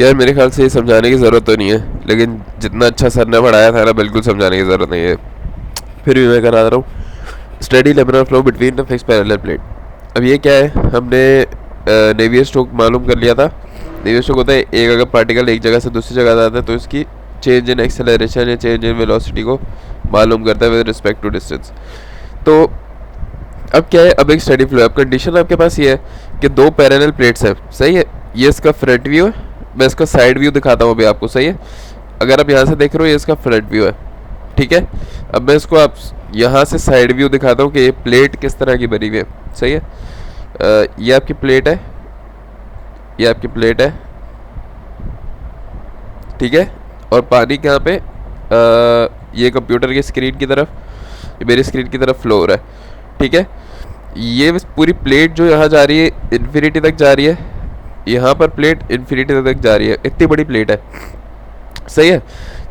यार मेरे ख्याल से ये समझाने की ज़रूरत तो नहीं है, लेकिन जितना अच्छा सर ने पढ़ाया था ना, बिल्कुल समझाने की ज़रूरत नहीं है। फिर भी मैं करा रहा हूँ। Study laminar flow between the fix parallel plate. अब ये क्या है, हमने नेवियर स्टोक मालूम कर लिया था। नेवियर स्टोक होता है एक अगर पार्टिकल एक जगह से दूसरी जगह जाता है तो इसकी चेंज इन एक्सेलरेशन या चेंज इन वेलोसिटी को मालूम करता है विद रिस्पेक्ट टू डिस्टेंस। तो अब क्या है, अब एक स्टडी फ्लो है। अब कंडीशन आपके पास ये है कि दो पैरेलल प्लेट्स हैं, सही है। ये इसका फ्रंट व्यू है, मैं इसका साइड व्यू दिखाता हूँ अभी आपको, सही है। अगर आप यहाँ से देख रहे हो ये इसका फ्रंट व्यू है, ठीक है। अब मैं इसको आप यहाँ से साइड व्यू दिखाता हूँ कि ये प्लेट किस तरह की बनी हुई है, सही है। ये आपकी प्लेट है, ये आपकी प्लेट है, ठीक है। और पानी कहाँ पे, ये कंप्यूटर की स्क्रीन की तरफ, ये मेरी स्क्रीन की तरफ फ्लो हो रहा है, ठीक है। ये पूरी प्लेट जो यहाँ जा रही है इन्फिनिटी तक जा रही है, यहाँ पर प्लेट इन्फिनिटी तक जा रही है, इतनी बड़ी प्लेट है, सही है।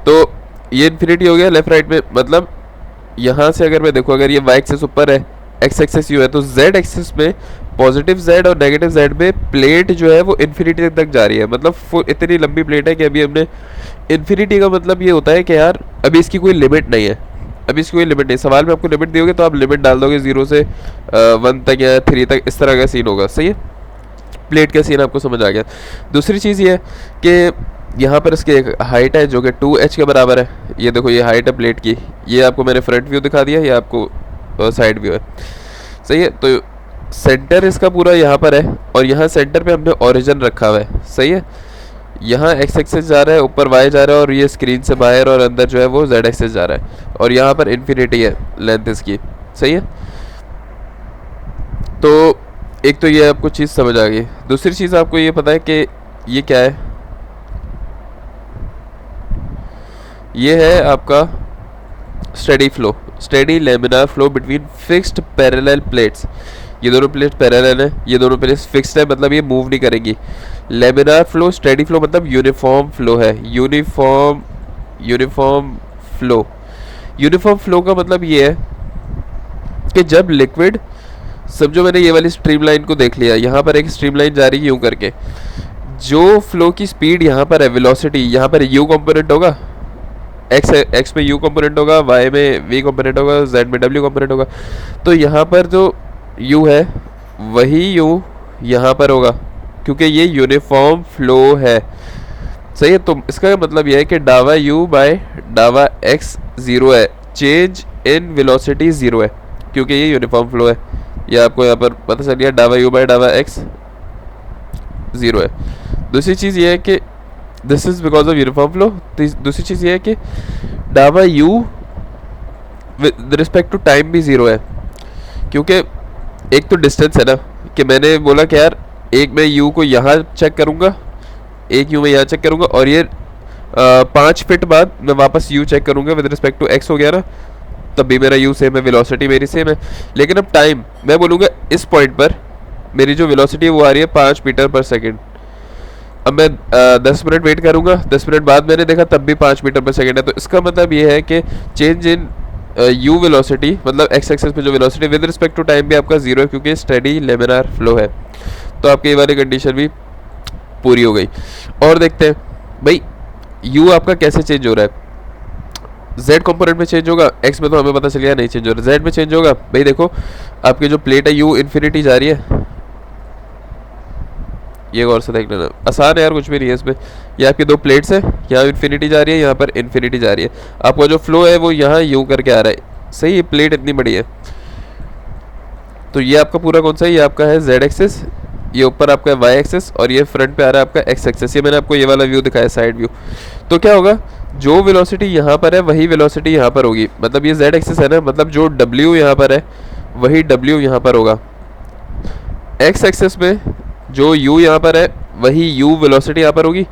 तो ये इन्फिनिटी हो गया लेफ्ट राइट में, मतलब यहाँ से अगर मैं देखूँ, अगर ये वाई एक्सेस ऊपर है, एक्स एक्सेस यू है, तो जेड एक्सेस में पॉजिटिव जेड और नेगेटिव जेड में प्लेट जो है वो इन्फिनिटी तक जा रही है। मतलब इतनी लंबी प्लेट है कि अभी हमने इन्फिनिटी का मतलब ये होता है कि यार अभी इसकी कोई लिमिट नहीं है, अभी इसकी कोई लिमिट नहीं। सवाल में आपको लिमिट दी होगी तो आप लिमिट डाल दोगे 0 से 1 तक या 3 तक, इस तरह का सीन होगा, सही है। प्लेट का सीन आपको समझ आ गया। दूसरी चीज़ ये है कि यहाँ पर इसकी एक हाइट है जो कि 2h के बराबर है। ये देखो ये हाइट है प्लेट की, ये आपको मैंने फ्रंट व्यू दिखा दिया, ये आपको साइड व्यू है, सही है। तो सेंटर इसका पूरा यहाँ पर है और यहाँ सेंटर पे हमने ओरिजिन रखा हुआ है, सही है। यहाँ एक्स एक्सेस जा रहा है, ऊपर वाई जा रहा है, और ये स्क्रीन से बाहर और अंदर जो है वो जेड एक्सेस जा रहा है, और यहाँ पर इन्फिनिटी है लेंथ इसकी, सही है। तो एक तो ये आपको चीज़ समझ आ गई। दूसरी चीज़ आपको ये पता है कि ये क्या है, ये है आपका steady flow, steady laminar flow between fixed parallel plates. ये दोनों प्लेट पैरेलल है, ये दोनों प्लेट्स फिक्स्ड है, मतलब ये मूव नहीं करेंगी। लेमिनार फ्लो, स्टेडी फ्लो मतलब यूनिफॉर्म फ्लो है, यूनिफॉर्म फ्लो। यूनिफॉर्म फ्लो का मतलब ये है कि जब लिक्विड, समझो मैंने ये वाली स्ट्रीम लाइन को देख लिया, यहाँ पर एक स्ट्रीम लाइन जा रही है यूँ करके, जो फ्लो की स्पीड यहाँ पर है, वेलोसिटी, यहाँ पर यू कंपोनेंट होगा, एक्स में यू कंपोनेंट होगा, वाई में वी कंपोनेंट होगा, जेड में डब्ल्यू कंपोनेंट होगा। तो यहाँ पर जो यू है वही यू यहाँ पर होगा, क्योंकि ये यूनिफॉर्म फ्लो है, सही है। तो इसका मतलब यह है कि डावा यू बाय डावा एक्स ज़ीरो है, चेंज इन वेलोसिटी ज़ीरो है, क्योंकि ये यूनिफॉर्म फ्लो है। ये आपको यहाँ पर पता चल गया, डावा यू बाय डावा एक्स ज़ीरो है। दूसरी चीज़ ये है कि this is because of uniform flow. दूसरी चीज़ ये है कि डावा u with respect to time भी ज़ीरो है, क्योंकि एक तो डिस्टेंस है ना, कि मैंने बोला कि यार एक मैं यू को यहाँ चेक करूँगा, एक यू मैं यहाँ चेक करूँगा, और ये 5 फीट बाद मैं वापस यू चेक करूँगा विद रिस्पेक्ट टू एक्स, हो गया ना, तब भी मेरा यू सेम है, वेलोसिटी मेरी सेम है। लेकिन अब टाइम मैं बोलूँगा इस पॉइंट पर मेरी जो वेलोसिटी है वो आ रही है 5 मीटर पर सेकेंड। अब मैं 10 मिनट वेट करूँगा, 10 मिनट बाद मैंने देखा तब भी 5 मीटर पर सेकेंड है। तो इसका मतलब ये है कि चेंज इन यू वेलोसिटी, मतलब एक्स एक्सेस पे जो velocity with respect to time भी आपका जीरो है, क्योंकि स्टेडी लेमिनार फ्लो है। तो आपकी ये वाली कंडीशन भी पूरी हो गई। और देखते हैं भाई यू आपका कैसे चेंज हो रहा है। जेड कंपोनेंट में चेंज होगा, एक्स में तो हमें पता चल गया नहीं चेंज हो रहा, जेड में चेंज होगा। भाई देखो आपकी जो प्लेट है यू इन्फिनिटी जा रही है, ये गौर से देख लेना, आसान है यार, कुछ भी नहीं है इसमें। ये आपकी दो प्लेट्स है, यहाँ इन्फिनिटी जा रही है, यहाँ पर इन्फिनिटी जा रही है। आपका जो फ्लो है वो यहाँ यूँ करके आ रहा है, सही। ये प्लेट इतनी बड़ी है, तो ये आपका पूरा कौन सा है, ये आपका है जेड एक्सेस, ये ऊपर आपका है वाई एक्सेस, और ये फ्रंट पे आ रहा है आपका एक्स एक्सेस। ये मैंने आपको ये वाला व्यू दिखाया साइड व्यू। तो क्या होगा, जो वेलोसिटी यहाँ पर है वही वेलोसिटी यहाँ पर होगी, मतलब ये जेड एक्सेस है ना, मतलब जो डब्ल्यू यहाँ पर है वही डब्ल्यू यहाँ पर होगा। एक्स एक्सेस में जो u यहाँ पर है वही u वेलोसिटी यहाँ पर होगी,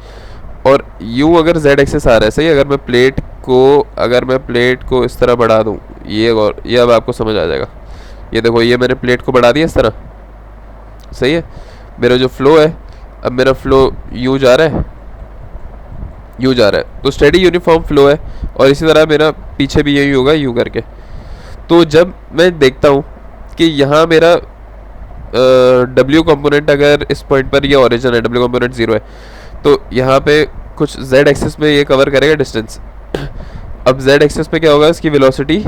और u अगर z एक्सेस आ रहा है, सही। अगर मैं प्लेट को इस तरह बढ़ा दूँ, ये अब आपको समझ आ जाएगा। ये देखो ये मैंने प्लेट को बढ़ा दिया इस तरह, सही है। मेरा जो फ्लो है, अब मेरा फ्लो u जा रहा है, तो स्टेडी यूनिफॉर्म फ्लो है, और इसी तरह मेरा पीछे भी यही होगा u करके। तो जब मैं देखता हूँ कि यहाँ मेरा W कंपोनेंट, अगर इस पॉइंट पर ये ओरिजिन है, W कंपोनेंट 0 है, तो यहाँ पे कुछ z एक्सिस में ये कवर करेगा डिस्टेंस। अब z एक्सिस पे क्या होगा, इसकी वेलोसिटी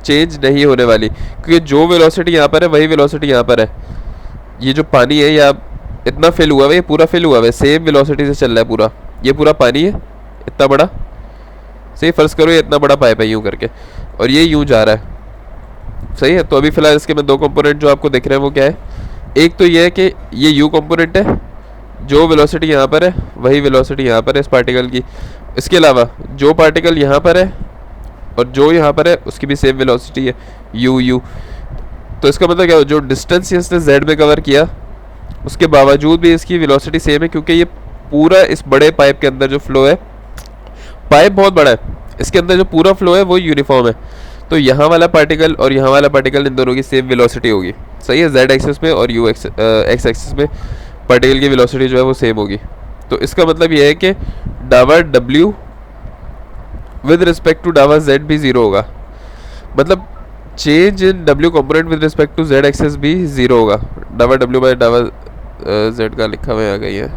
चेंज नहीं होने वाली, क्योंकि जो वेलोसिटी यहाँ पर है वही वेलोसिटी यहाँ पर है। ये जो पानी है या इतना फिल हुआ है, ये पूरा फिल हुआ है, सेम वेलोसिटी से चल रहा है पूरा। ये पूरा पानी है इतना बड़ा, सही, फर्ज करो ये इतना बड़ा पाइप है यूँ करके, और ये यूँ जा रहा है, सही है। तो अभी फिलहाल इसके में दो कंपोनेंट जो आपको दिख रहे हैं वो क्या है, एक तो ये है कि ये यू कंपोनेंट है, जो वेलोसिटी यहाँ पर है वही वेलोसिटी यहाँ पर है इस पार्टिकल की। इसके अलावा जो पार्टिकल यहाँ पर है और जो यहाँ पर है उसकी भी सेम वेलोसिटी है, यू यू। तो इसका मतलब क्या हो, जो डिस्टेंस इसने जेड में कवर किया उसके बावजूद भी इसकी वेलोसिटी सेम है, क्योंकि ये पूरा इस बड़े पाइप के अंदर जो फ्लो है, पाइप बहुत बड़ा है, इसके अंदर जो पूरा फ्लो है वो यूनिफॉर्म है। तो यहाँ वाला पार्टिकल और यहाँ वाला पार्टिकल, इन दोनों की सेम वेलोसिटी होगी, सही है। जेड एक्सिस में और यू एक्स एक्सिस में पार्टिकल की वेलोसिटी जो है वो सेम होगी। तो इसका मतलब ये है कि डावा डब्ल्यू विद रिस्पेक्ट टू डावा जेड भी ज़ीरो होगा, मतलब चेंज इन डब्ल्यू component with respect to z axis भी ज़ीरो होगा। डावा डब्ल्यू बाय डावा जेड का लिखा हुआ आ गई है,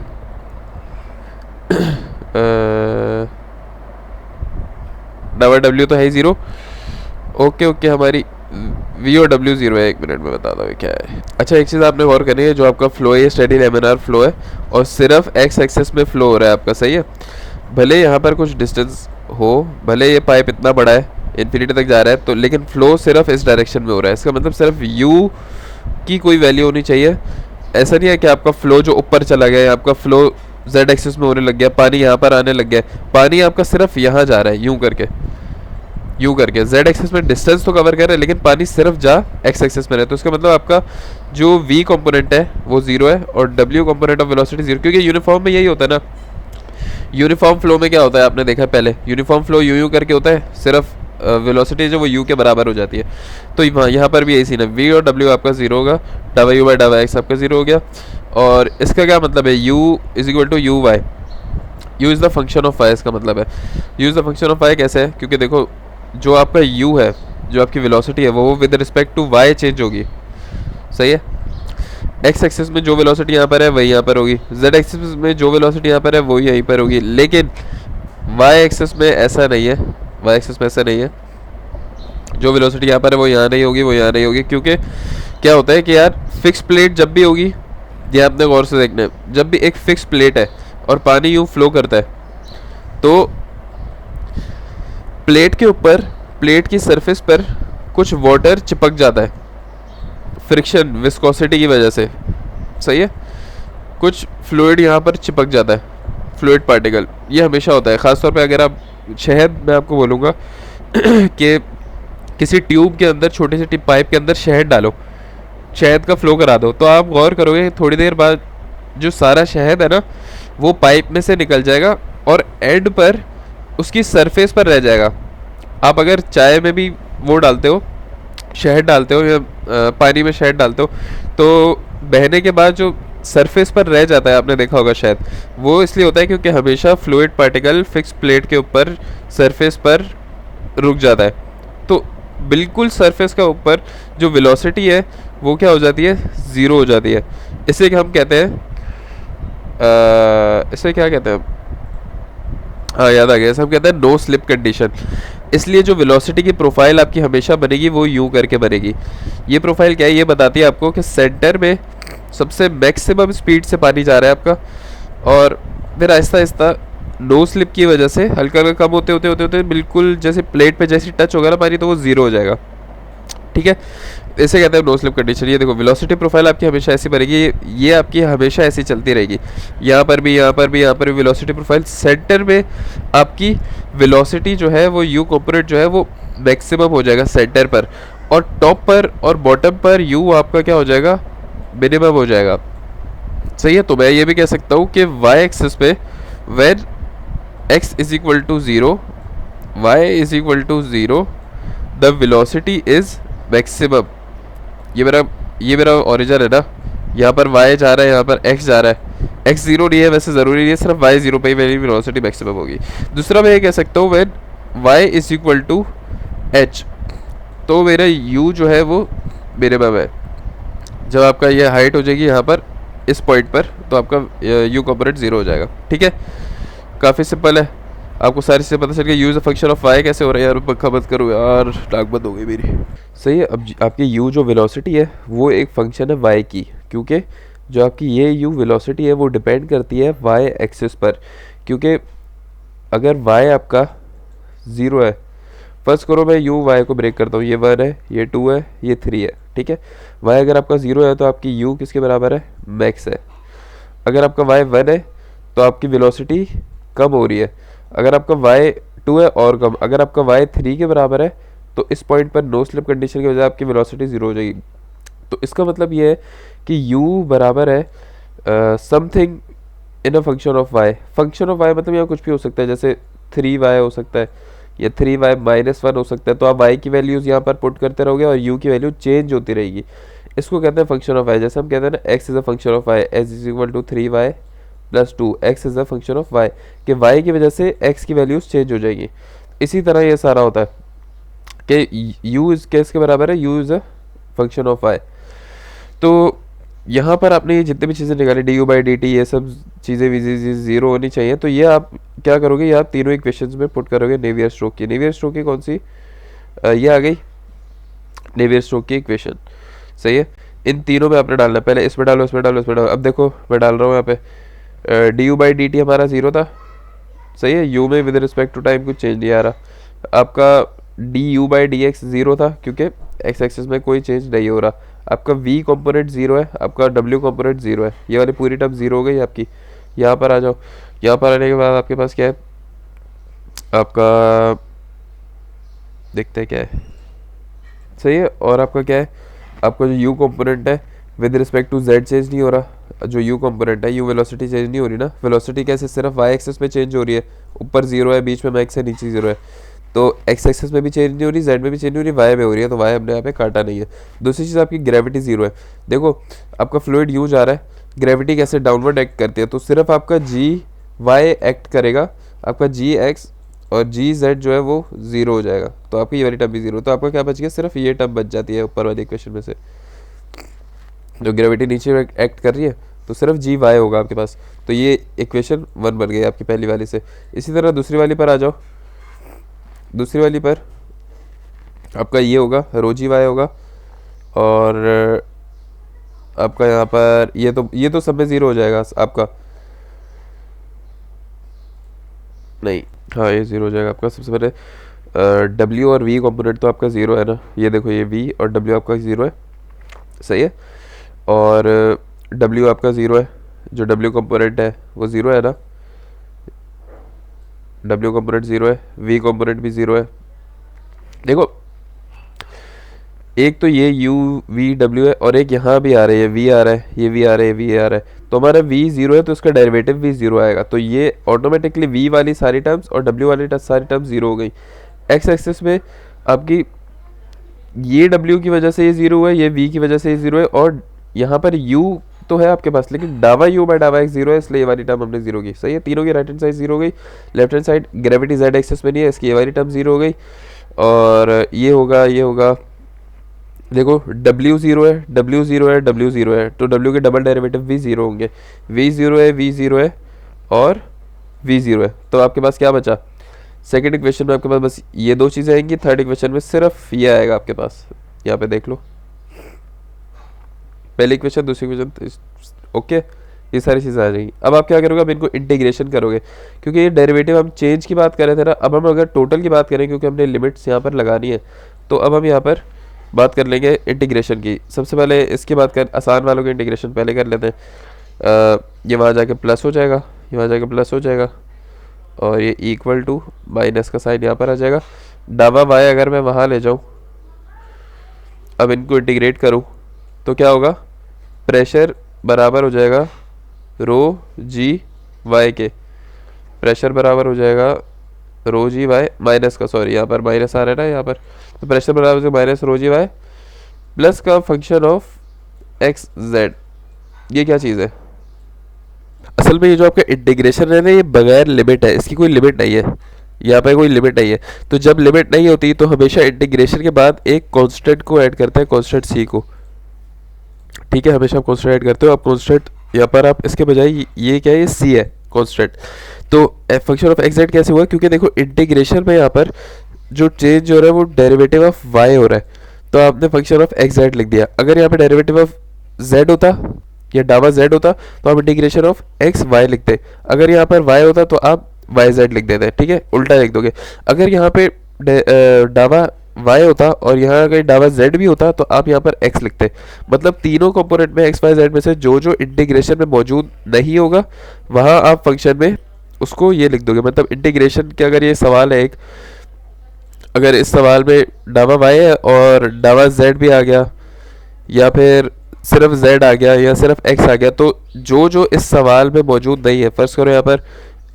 डावा डब्ल्यू तो है ही ज़ीरो। ओके ओके, हमारी वी और डब्ल्यू ज़ीरो है। एक मिनट में बताता हूँ क्या है। अच्छा, एक चीज़ आपने गौर करनी है, जो आपका फ्लो है ये स्टेडी लेमिनार फ्लो है और सिर्फ एक्स एक्सिस में फ्लो हो रहा है आपका, सही है। भले यहाँ पर कुछ डिस्टेंस हो, भले ये पाइप इतना बड़ा है, इन्फिनिटी तक जा रहा है, तो लेकिन फ्लो सिर्फ इस डायरेक्शन में हो रहा है। इसका मतलब सिर्फ u की कोई वैल्यू होनी चाहिए। ऐसा नहीं है कि आपका फ्लो जो ऊपर चला गया, आपका फ्लो z एक्सिस में होने लग गया, पानी यहाँ पर आने लग गया, पानी आपका सिर्फ यहाँ जा रहा है यूँ करके z एक्सिस में डिस्टेंस तो कवर कर रहा है, लेकिन पानी सिर्फ जा x एक्सिस में रहे। तो इसका मतलब आपका जो v कंपोनेंट है वो ज़ीरो है और w component of velocity zero, क्योंकि यूनिफॉर्म में यही होता है ना। यूनिफॉर्म फ्लो में क्या होता है, आपने देखा पहले, यूनिफॉर्म फ्लो यू करके होता है, सिर्फ वेलोसिटी जो वो u के बराबर हो जाती है। तो यहाँ पर भी यही सीन है, v और w आपका ज़ीरो होगा, डावा u बाई डावा x आपका ज़ीरो हो गया। और इसका क्या मतलब है, u is equal to u y, u is the function of y, इसका मतलब है u is the function of y। कैसे है, क्योंकि देखो जो आपका u है, जो आपकी वेलोसिटी है वो with respect to y change होगी, सही है। x एक्सिस में जो वेलोसिटी यहाँ पर है वही यहाँ पर होगी, z एक्सिस में जो वेलोसिटी यहाँ पर है वही यहीं पर होगी, लेकिन y एक्सिस में ऐसा नहीं है, y एक्सिस में ऐसा नहीं है। जो वेलोसिटी यहाँ पर है वो यहाँ नहीं होगी, वो यहाँ नहीं होगी, क्योंकि क्या होता है कि यार फिक्स प्लेट जब भी होगी, ये आपने गौर से देखना है, जब भी एक फिक्स प्लेट है और पानी यूँ फ्लो करता है तो प्लेट के ऊपर, प्लेट की सरफेस पर कुछ वाटर चिपक जाता है फ्रिक्शन विस्कोसिटी की वजह से, सही है। कुछ फ्लूइड यहाँ पर चिपक जाता है, फ्लूइड पार्टिकल, ये हमेशा होता है। ख़ासतौर पे अगर आप शहद, मैं आपको बोलूँगा कि किसी ट्यूब के अंदर, छोटे से पाइप के अंदर शहद डालो, शहद का फ्लो करा दो, तो आप गौर करोगे थोड़ी देर बाद जो सारा शहद है ना वो पाइप में से निकल जाएगा और एंड पर उसकी सरफेस पर रह जाएगा। आप अगर चाय में भी वो डालते हो, शहद डालते हो या पानी में शहद डालते हो, तो बहने के बाद जो सरफेस पर रह जाता है, आपने देखा होगा शायद, वो इसलिए होता है क्योंकि हमेशा फ्लूइड पार्टिकल फिक्स प्लेट के ऊपर सरफेस पर रुक जाता है। तो बिल्कुल सरफेस का ऊपर जो वेलोसिटी है वो क्या हो जाती है, ज़ीरो हो जाती है। इसे हम कहते हैं, इसे क्या कहते हैं, हाँ याद आ गया, इसे हम कहते हैं नो स्लिप कंडीशन। इसलिए जो वेलोसिटी की प्रोफाइल आपकी हमेशा बनेगी वो यूँ करके बनेगी। ये प्रोफाइल क्या है, ये बताती है आपको कि सेंटर में सबसे मैक्सिमम स्पीड से पानी जा रहा है आपका, और फिर आहिस्ता आहिस्ता नो स्लिप की वजह से हल्का हल्का कम होते होते होते होते बिल्कुल जैसे प्लेट पे जैसे टच होगा ना पानी, तो वो ज़ीरो हो जाएगा, ठीक है। इसे कहते हैं नो स्लिप कंडीशन। ये देखो वेलोसिटी प्रोफाइल आपकी हमेशा ऐसी बनेगी, ये आपकी हमेशा ऐसी चलती रहेगी। यहाँ पर भी, यहाँ पर भी, यहाँ पर भी वेलोसिटी प्रोफाइल। सेंटर में आपकी वेलोसिटी जो है वो यू कंपोनेंट जो है वो मैक्सिमम हो जाएगा सेंटर पर, और टॉप पर और बॉटम पर यू आपका क्या हो जाएगा, मिनिमम हो जाएगा, सही है। तो मैं ये भी कह सकता हूँ कि y एक्सिस पे when x is equal to zero, y is equal to zero, the velocity is maximum. ये मेरा ओरिजिन है ना, यहाँ पर y जा रहा है, यहाँ पर x जा रहा है, x ज़ीरो नहीं है, वैसे ज़रूरी नहीं है, सिर्फ y ज़ीरो पे ही मेरी वेलोसिटी मैक्सिमम होगी। दूसरा मैं ये कह सकता हूँ when y is equal to h, तो मेरा u जो है वो मिनिमम है। जब आपका ये हाइट हो जाएगी यहाँ पर इस पॉइंट पर, तो आपका यू कंपोनेंट 0 हो जाएगा। ठीक है, काफ़ी सिंपल है। आपको सारी चीज़ें पता चल गई। U's a function of y कैसे हो रहा है यार, पक्का मत करो यार, नाक बंद हो गई मेरी। सही है। अब आपकी यू जो वेलोसिटी है वो एक फंक्शन है वाई की, क्योंकि जो आपकी ये यू वेलोसिटी है वो डिपेंड करती है वाई एक्सिस पर। क्योंकि अगर वाई आपका 0 है, फर्स्ट करो मैं यू वाई को ब्रेक करता हूँ, ये 1 है, ये 2 है, ये 3 है। ठीक है, वाई अगर आपका 0 है तो आपकी यू किसके बराबर है, मैक्स है। अगर आपका वाई 1 है तो आपकी वेलोसिटी कम हो रही है। अगर आपका वाई 2 है और कम, अगर आपका वाई 3 के बराबर है तो इस पॉइंट पर नो स्लिप कंडीशन की वजह से आपकी वेलोसिटी 0 हो जाएगी। तो इसका मतलब ये है कि u बराबर है something in a function of y। Function of y मतलब यहाँ कुछ भी हो सकता है, जैसे 3y हो सकता है या 3y-1 हो सकता है। तो आप y की वैल्यूज़ यहाँ पर पुट करते रहोगे और u की वैल्यू चेंज होती रहेगी। इसको कहते हैं फंक्शन ऑफ y। जैसे हम कहते हैं ना x is a function of y, x is equal to 3y + 2, x is a function of y, कि y की वजह से x की वैल्यूज़ चेंज हो जाएगी। इसी तरह ये सारा होता है कि u इस केस के बराबर है, u is a function of y। तो यहाँ पर आपने ये जितने भी चीज़ें निकाली du/dt, ये सब चीज़ें ज़ीरो होनी चाहिए। तो ये आप क्या करोगे, ये आप तीनों इक्वेशंस में पुट करोगे नेवियर स्टोक की। नेवियर स्टोक की कौन सी, ये आ गई नेवियर स्टोक की इक्वेशन। सही है, इन तीनों में आपने डालना है, पहले इसमें डालो, इसमें डालो, इसमें डालो। अब देखो मैं डाल रहा हूँ यहाँ पे du/dt हमारा 0 था। सही है, u में विद रिस्पेक्ट टू टाइम कुछ चेंज नहीं आ रहा। आपका du/dx 0 था क्योंकि x एक्सिस में कोई चेंज नहीं हो रहा। आपका v कंपोनेंट 0 है, आपका w कंपोनेंट 0 है, ये वाली पूरी टर्म 0 हो गई आपकी। यहाँ पर आ जाओ, यहाँ पर आने के बाद आपके पास क्या है, आपका देखते हैं क्या है। सही है, और आपका क्या है, आपका जो u कंपोनेंट है with respect to z change नहीं हो रहा। जो u कंपोनेंट है, u वेलोसिटी चेंज नहीं हो रही ना, वेलोसिटी कैसे सिर्फ y एक्सिस में चेंज हो रही है, ऊपर 0 है, बीच में मैक्स है, नीचे 0 है। तो x एक्सिस में भी चेंज नहीं हो रही, z में भी चेंज नहीं हो रही, y में हो रही है, तो y हमने यहाँ पे काटा नहीं है। दूसरी चीज़ आपकी ग्रेविटी 0 है। देखो आपका फ्लूइड यू जा रहा है, ग्रेविटी कैसे डाउनवर्ड एक्ट करती है, तो सिर्फ आपका जी वाई एक्ट करेगा, आपका जी एक्स और जी जेड जो है वो 0 हो जाएगा। तो आपकी ये वाली टर्म भी 0, तो आपका क्या बच गया, सिर्फ ये टर्म बच जाती है ऊपर वाली इक्वेशन में से। जो ग्रेविटी नीचे एक्ट कर रही है तो सिर्फ जी वाई होगा आपके पास। तो ये इक्वेशन 1 बन गई आपकी पहली वाली से। इसी तरह दूसरी वाली पर आ जाओ। दूसरी वाली पर आपका ये होगा रो जी वाई होगा, और आपका यहाँ पर ये तो सब में 0 हो जाएगा आपका, नहीं हाँ ये 0 हो जाएगा आपका। सबसे पहले W और V कंपोनेंट तो आपका 0 है ना, ये देखो ये V और W आपका 0 है। सही है, और W आपका 0 है, जो W कंपोनेंट है वो 0 है ना, W कंपोनेंट 0 है, V कंपोनेंट भी 0 है। देखो एक तो ये u/v/w है और एक यहाँ भी आ रही है v आ रहा है, ये v आ रहा है, v आ रहा है, तो हमारा v 0 है तो इसका डेरिवेटिव भी 0 आएगा। तो ये ऑटोमेटिकली v वाली सारी टर्म्स और w वाली सारी टर्म्स 0 हो गई। x एक्सिस में आपकी ये w की वजह से ये 0 है, ये v की वजह से ये 0 है, और यहाँ पर u तो है आपके पास, लेकिन डावा u/डावा x 0 है, इसलिए ये वाली टर्म हमने 0 की। सही है, तीनों की राइट हैंड साइड 0 हो गई, left hand side gravity z axis में नहीं है, इसकी ये वाली टर्म 0 हो गई। और ये होगा देखो w 0 है, w 0 है, w 0 है, तो w के डबल डेरिवेटिव भी 0 होंगे। v 0 है, v 0 है और v 0 है, तो आपके पास क्या बचा, सेकंड इक्वेशन में आपके पास बस ये दो चीज़ें आएंगी, थर्ड इक्वेशन में सिर्फ ये आएगा आपके पास। यहाँ पे देख लो, पहली इक्वेशन, दूसरी इक्वेशन, ओके, ये सारी चीज़ें आ जाएंगी। अब आप क्या करोगे, अब इनको इंटीग्रेशन करोगे, क्योंकि ये डेरिवेटिव हम चेंज की बात कर रहे थे ना, अब हम अगर टोटल की बात करें, क्योंकि हमने लिमिट्स यहाँ पर लगानी है, तो अब हम यहाँ पर बात कर लेंगे इंटीग्रेशन की। सबसे पहले इसकी बात कर, आसान वालों के इंटीग्रेशन पहले कर लेते हैं। ये वहाँ जाके प्लस हो जाएगा, ये वहाँ जाके प्लस हो जाएगा, और ये इक्वल टू माइनस का साइन यहाँ पर आ जाएगा। डावा वाई अगर मैं वहाँ ले जाऊँ, अब इनको इंटीग्रेट करूँ तो क्या होगा, प्रेशर बराबर हो जाएगा रो जी वाई के, प्रेशर बराबर हो जाएगा रो जी वाई माइनस का, सॉरी यहाँ पर माइनस आ रहा है ना यहाँ पर, तो प्रेशर बराबर से माइनस रो जी वाई प्लस का फंक्शन ऑफ एक्स जेड। ये क्या चीज़ है, असल में ये जो आपका इंटीग्रेशन है ना, ये बगैर लिमिट है, इसकी कोई लिमिट नहीं है, यहाँ पे कोई लिमिट नहीं है। तो जब लिमिट नहीं होती तो हमेशा इंटीग्रेशन के बाद एक कांस्टेंट को ऐड करते हैं, कांस्टेंट सी को। ठीक है, हमेशा आप कांस्टेंट ऐड करते हो, आप कांस्टेंट यहाँ पर आप इसके बजाय ये क्या है, ये सी है कांस्टेंट। तो फंक्शन ऑफ एक्स जेड कैसे हुआ, क्योंकि देखो इंटीग्रेशन में यहाँ पर जो चेंज हो रहा है वो डेरिवेटिव ऑफ वाई हो रहा है, तो आपने फंक्शन ऑफ एक्स जेड लिख दिया। अगर यहाँ पे डेरिवेटिव ऑफ जेड होता या डावा जेड होता तो आप इंटीग्रेशन ऑफ एक्स वाई लिखते। अगर यहाँ पर वाई होता तो आप वाई जेड लिख देते, ठीक है, उल्टा लिख दोगे। अगर यहाँ पे डावा y होता और यहाँ अगर डावा z भी होता तो आप यहाँ पर x लिखते। मतलब तीनों कंपोनेंट में x y z में से जो जो इंटीग्रेशन में मौजूद नहीं होगा वहाँ आप फंक्शन में उसको ये लिख दोगे। मतलब इंटीग्रेशन के अगर ये सवाल है एक, अगर इस सवाल में डावा y है और डावा z भी आ गया या फिर सिर्फ z आ गया या सिर्फ x आ गया, तो जो जो इस सवाल में मौजूद नहीं है, फर्स्ट करो यहाँ पर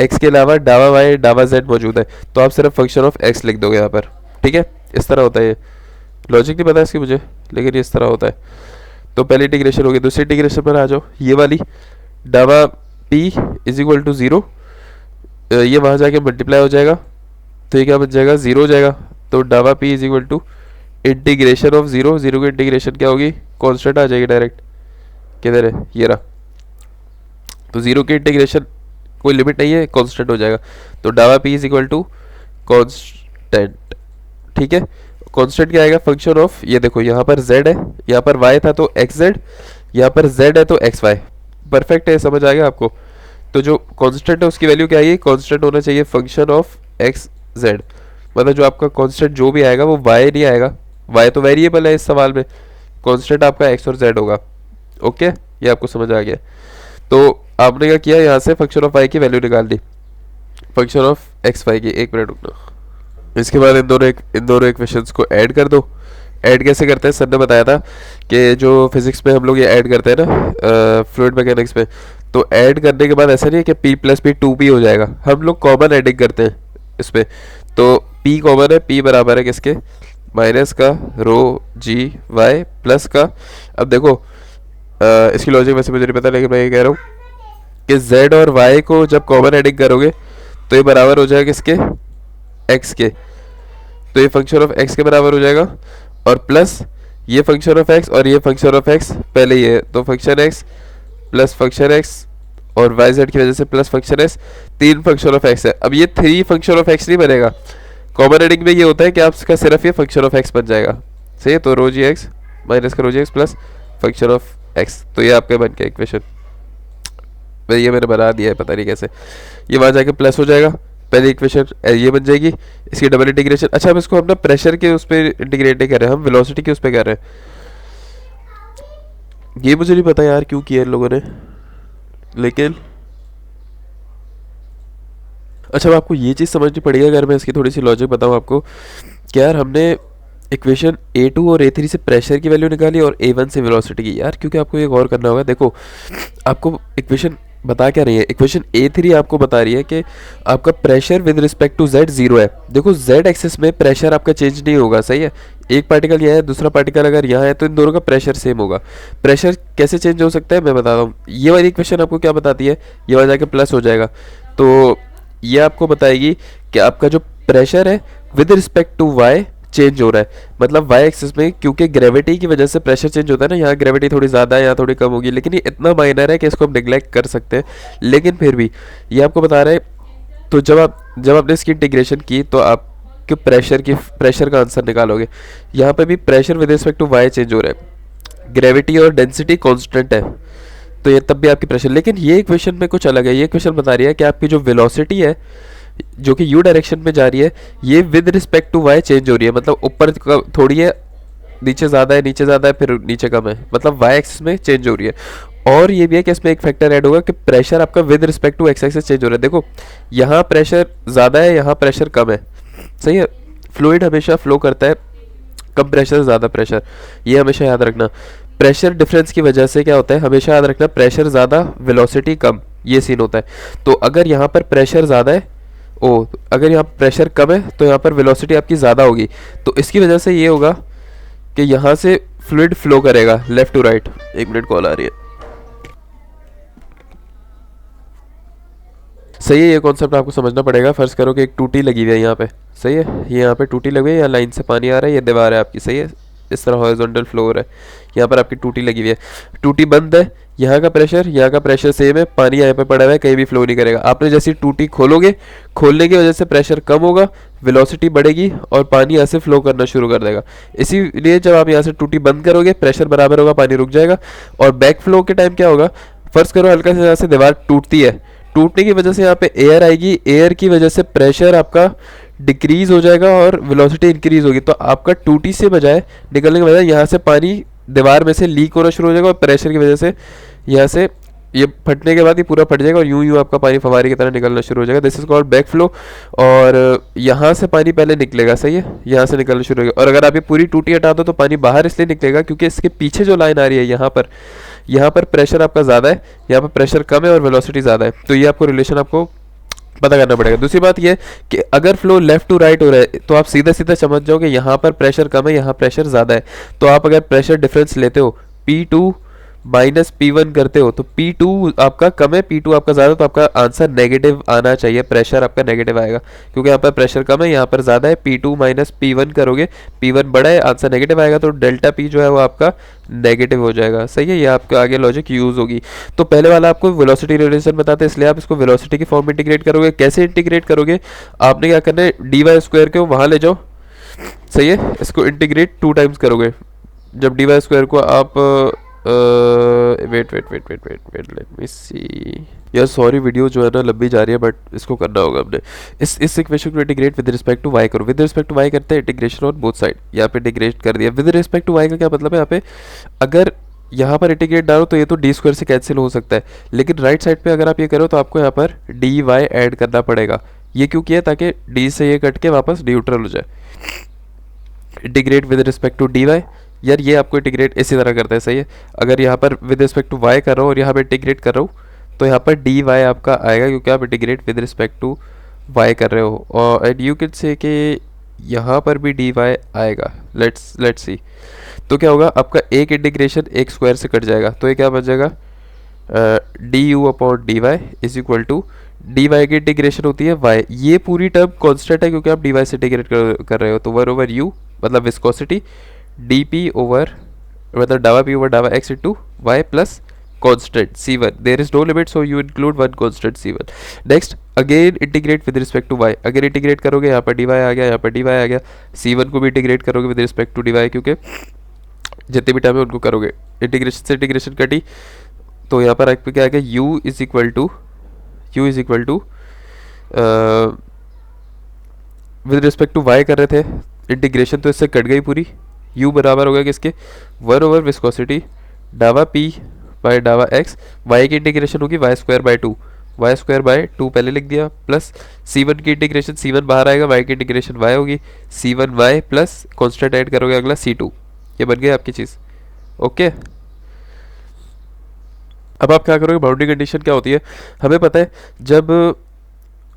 x के अलावा डावा y डावा z मौजूद है, तो आप सिर्फ फंक्शन ऑफ x लिख दोगे यहाँ पर, ठीक है। इस तरह होता है, ये लॉजिक नहीं पता इसकी मुझे, लेकिन ये इस तरह होता है। तो पहली इंटीग्रेशन होगी, दूसरी इंटीग्रेशन पर आ जाओ। ये वाली डावा p इज इक्वल टू 0, ये वहाँ जाके मल्टीप्लाई हो जाएगा तो ये क्या बन जाएगा, 0 हो जाएगा। तो डावा p is equal to integration of 0, 0 की इंटीग्रेशन क्या होगी, कॉन्स्टेंट आ जाएगी डायरेक्ट, किधर है, ये रहा। तो 0 की इंटीग्रेशन कोई लिमिट नहीं है, कॉन्स्टेंट हो जाएगा। तो डावा p is equal to constant, ठीक है। कांस्टेंट क्या आएगा, फंक्शन ऑफ, ये देखो यहाँ पर z है, यहाँ पर y था तो xz, यहाँ पर z है तो xy। परफेक्ट है, समझ आ गया आपको। तो जो कांस्टेंट है उसकी वैल्यू क्या आएगी, कांस्टेंट होना चाहिए फंक्शन ऑफ xz। मतलब जो आपका कांस्टेंट जो भी आएगा वो y नहीं आएगा, y तो वेरिएबल है इस सवाल में, कांस्टेंट आपका x और z होगा। ओके, ये आपको समझ आ गया। तो आपने क्या किया, यहाँ से फंक्शन ऑफ y की वैल्यू निकाल दी, फंक्शन ऑफ xy की। एक मिनट रुकना। इसके बाद इन दोनों इक्वेशंस को ऐड कर दो। ऐड कैसे करते हैं, सर ने बताया था कि जो फिजिक्स में हम लोग ये ऐड करते हैं ना फ्लूइड मैकेनिक्स में, तो ऐड करने के बाद ऐसा नहीं है कि p प्लस p 2p हो जाएगा, हम लोग कॉमन एडिंग करते हैं इसमें। तो p कॉमन है, p बराबर है किसके, माइनस का रो जी वाई प्लस का, अब देखो इसकी लॉजिक वैसे मुझे नहीं पता, लेकिन मैं ये कह रहा हूँ कि z और y को जब कॉमन एडिंग करोगे तो ये बराबर हो जाएगा किसके, x के। तो ये फंक्शन ऑफ x के बराबर हो जाएगा, और प्लस ये फंक्शन ऑफ x और ये फंक्शन ऑफ x पहले ही है, तो function x plus function x और y z की वजह से plus function s, 3 function of x है। अब ये 3 फंक्शन ऑफ x नहीं बनेगा, कॉमन एडिंग में ये होता है कि आपका सिर्फ ये फंक्शन ऑफ x बन जाएगा, सही है। तो रो जी एक्स माइनस का रो g x plus function of x, तो ये आपका बन गया इक्वेशन। ये मैंने बना दिया है, पता नहीं कैसे, ये वहाँ जाके प्लस हो जाएगा, पहली इक्वेशन ये बन जाएगी, इसकी डबल इंटीग्रेशन। अच्छा, अब इसको हम ना प्रेशर के उस पर इंटीग्रेट नहीं कर रहे हैं, हम वेलोसिटी के उस पर कर रहे हैं। ये मुझे नहीं पता यार क्यों किया इन लोगों ने, लेकिन अच्छा अब आपको ये चीज़ समझनी पड़ेगी। अगर मैं इसकी थोड़ी सी लॉजिक बताऊँ आपको कि यार हमने इक्वेशन A2 और A3 से प्रेशर की वैल्यू निकाली और A1 से वेलोसिटी की, यार क्योंकि आपको ये गौर करना होगा। देखो आपको इक्वेशन बता क्या रही है, इक्वेशन A3 आपको बता रही है कि आपका pressure with respect to z 0 है। देखो z एक्सिस में प्रेशर आपका चेंज नहीं होगा, सही है। एक पार्टिकल यहाँ है, दूसरा पार्टिकल अगर यहाँ है, तो इन दोनों का प्रेशर सेम होगा। प्रेशर कैसे चेंज हो सकता है मैं बताता हूँ। ये वाली इक्वेशन आपको क्या बताती है, ये वहाँ जाके प्लस हो जाएगा, तो ये आपको बताएगी कि आपका जो प्रेशर है with respect to y change हो रहा है। मतलब y एक्सिस में क्योंकि ग्रेविटी की वजह से प्रेशर चेंज होता है ना, यहाँ ग्रेविटी थोड़ी ज़्यादा है, यहाँ थोड़ी कम होगी, लेकिन ये इतना माइनर है कि इसको हम निगलेक्ट कर सकते हैं, लेकिन फिर भी ये आपको बता रहे हैं। तो जब आपने इसकी इंटीग्रेशन की तो आप प्रेशर का आंसर निकालोगे। यहाँ पे भी pressure with respect to y change हो रहा है, ग्रेविटी और डेंसिटी कॉन्स्टेंट है, तो ये तब भी आपकी प्रेशर। लेकिन ये इक्वेशन में कुछ अलग है, ये इक्वेशन बता रही है कि आपकी जो वेलोसिटी है जो कि u डायरेक्शन में जा रही है, ये with respect to y change हो रही है। मतलब ऊपर थोड़ी है, नीचे ज़्यादा है, नीचे ज़्यादा है, फिर नीचे कम है, मतलब y एक्सिस में चेंज हो रही है। और ये भी है कि इसमें एक फैक्टर ऐड होगा कि प्रेशर आपका with respect to x axis change हो रहा है। देखो यहाँ प्रेशर ज़्यादा है, यहाँ प्रेशर कम है, सही है। फ्लूइड हमेशा फ्लो करता है कम प्रेशर ज़्यादा प्रेशर, ये हमेशा याद रखना। प्रेशर डिफरेंस की वजह से क्या होता है, हमेशा याद रखना, प्रेशर ज़्यादा वेलोसिटी कम, ये सीन होता है। तो अगर यहाँ पर प्रेशर ज़्यादा है, अगर यहाँ प्रेशर कम है तो यहाँ पर वेलोसिटी आपकी ज़्यादा होगी, तो इसकी वजह से ये होगा कि यहाँ से फ्लूइड फ्लो करेगा लेफ्ट टू राइट। एक मिनट कॉल आ रही है, सही है। ये कॉन्सेप्ट आपको समझना पड़ेगा। फर्ज करो कि एक टूटी लगी हुई है यहाँ पे, सही है, ये यहाँ पे टूटी लगी हुई है, यहाँ लाइन से पानी आ रहा है, ये दीवार है आपकी, सही है, इस तरह हॉरिजॉन्टल फ्लो हो रहा है, यहाँ पर आपकी टूटी लगी हुई है, टूटी बंद है, यहाँ का प्रेशर सेम है, पानी यहाँ पे पड़ा हुआ है, कहीं भी फ्लो नहीं करेगा। आपने जैसी टूटी खोलोगे, खोलने की वजह से प्रेशर कम होगा, वेलोसिटी बढ़ेगी और पानी यहाँ से फ्लो करना शुरू कर देगा। इसीलिए जब आप यहाँ से टूटी बंद करोगे, प्रेशर बराबर होगा, पानी रुक जाएगा। और बैक फ्लो के टाइम क्या होगा, फर्ज करो हल्का से यहाँ से दीवार टूटती है, टूटने की वजह से यहाँ पे एयर आएगी, एयर की वजह से प्रेशर आपका डिक्रीज हो जाएगा और वेलोसिटी इंक्रीज होगी। तो आपका टूटी से बजाय निकलने के बजाय यहाँ से पानी दीवार में से लीक होना शुरू हो जाएगा और प्रेशर की वजह से यहाँ से ये फटने के बाद ये पूरा फट जाएगा और यूं यूं आपका पानी फवारे की तरह निकलना शुरू हो जाएगा। This is called back flow. और यहाँ से पानी पहले निकलेगा, सही है, यहाँ से निकलना शुरू होगा। और अगर आप ये पूरी टूटी हटा दो तो पानी बाहर इसलिए निकलेगा क्योंकि इसके पीछे जो लाइन आ रही है यहाँ पर प्रेशर आपका ज़्यादा है, यहाँ पर प्रेशर कम है और वेलोसिटी ज़्यादा है। तो ये आपको रिलेशन आपको पता करना पड़ेगा। दूसरी बात ये कि अगर फ्लो लेफ्ट टू राइट हो रहा है तो आप सीधा सीधा समझ जाओगे यहाँ पर प्रेशर कम है, यहाँ प्रेशर ज़्यादा है। तो आप अगर प्रेशर डिफरेंस लेते हो P2 माइनस P1 करते हो तो P2 आपका कम है, P2 आपका ज़्यादा, तो आपका आंसर नेगेटिव आना चाहिए, प्रेशर आपका नेगेटिव आएगा क्योंकि यहाँ पर प्रेशर कम है, यहाँ पर ज़्यादा है। P2 माइनस P1 करोगे, P1 बड़ा है, आंसर नेगेटिव आएगा, तो डेल्टा P जो है वो आपका नेगेटिव हो जाएगा। सही है, ये आपका आगे लॉजिक यूज़ होगी। तो पहले वाला आपको वेलोसिटी रिलेशन बताते हैं, इसलिए आप इसको वेलोसिटी की फॉर्म में इंटीग्रेट करोगे। कैसे इंटीग्रेट करोगे, आपने क्या करना है, dy² को वहाँ ले जाओ, सही है, इसको इंटीग्रेट 2 टाइम्स करोगे। जब dy² को आप वेट लेट मी सी यार, सॉरी वीडियो जो है ना लंबी जा रही है बट इसको करना होगा हमने। इस इक्वेशन को integrate with respect to y करो। विद रिस्पेक्ट टू y करते हैं इंटीग्रेशन ऑन बोथ साइड, यहाँ पे इंटीग्रेट कर दिया। विद रिस्पेक्ट टू y का क्या मतलब है, यहाँ पे अगर यहाँ पर इंटीग्रेट डालो तो ये तो d² से कैंसिल हो सकता है, लेकिन राइट साइड पे अगर आप ये करो तो आपको यहाँ पर dy ऐड करना पड़ेगा। ये क्यों किया, ताकि d से ये कट के वापस न्यूट्रल हो जाए। Integrate with respect to dy, यार ये आपको इंटीग्रेट इसी तरह करता है, सही है। अगर यहाँ पर विद रिस्पेक्ट टू y कर रहा हूँ और यहाँ पर इंटीग्रेट कर रहा हूँ तो यहाँ पर dy आपका आएगा क्योंकि आप integrate with respect to y कर रहे हो। और एंड यू कैन से कि यहाँ पर भी dy आएगा। लेट्स सी, तो क्या होगा, आपका एक इंटीग्रेशन एक स्क्वायर से कट जाएगा, तो ये क्या बन जाएगा, du upon dy is equal to dy की इंटीग्रेशन होती है y। ये पूरी टर्म कॉन्स्टेंट है क्योंकि आप dy से इंटीग्रेट कर रहे हो, तो 1/u मतलब विस्कोसिटी, dp ओवर मतलब डावा p ओवर डावा x into y plus constant c1, there is no limit so you include one constant c1। next again integrate with respect to y, अगर इंटीग्रेट करोगे यहाँ पर dy आ गया, यहाँ पर dy आ गया। c1 को भी इंटीग्रेट करोगे विद रिस्पेक्ट टू dy क्योंकि जितने भी टाइम है उनको करोगे। इंटीग्रेशन से इंटीग्रेशन कटी तो यहाँ पर आपको क्या आएगा, u is equal to with respect to y कर रहे थे, इंटीग्रेशन तो इससे कट गई पूरी, u बराबर हो गया किसके, 1 ओवर विस्कोसिटी डावा p बाय डावा x, y की इंटीग्रेशन होगी y² बाय 2 पहले लिख दिया, प्लस c1 की इंटीग्रेशन, c1 बाहर आएगा, y की इंटीग्रेशन y होगी c1y प्लस कांस्टेंट ऐड करोगे अगला c2। ये बन गई आपकी चीज़, ओके। अब आप क्या करोगे, बाउंड्री कंडीशन क्या होती है, हमें पता है जब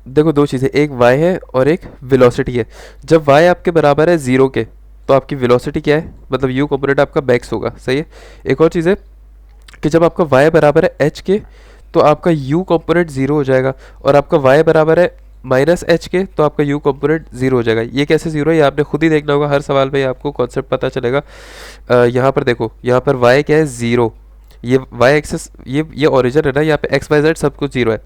देखो दो चीज़ें, एक y है और एक वेलोसिटी है। जब y आपके बराबर है 0 के तो आपकी वेलोसिटी क्या है, मतलब u कंपोनेंट आपका बैक्स होगा, सही है। एक और चीज़ है कि जब आपका y बराबर है h के तो आपका u कंपोनेंट 0 हो जाएगा, और आपका y बराबर है माइनस h के तो आपका u कंपोनेंट 0 हो जाएगा। ये कैसे 0 है, ये आपने खुद ही देखना होगा, हर सवाल में आपको कॉन्सेप्ट पता चलेगा। यहाँ पर देखो, यहाँ पर y क्या है 0, ये y एक्सेस ये ओरिजिन है ना, यहाँ पे x y z सब कुछ 0 है,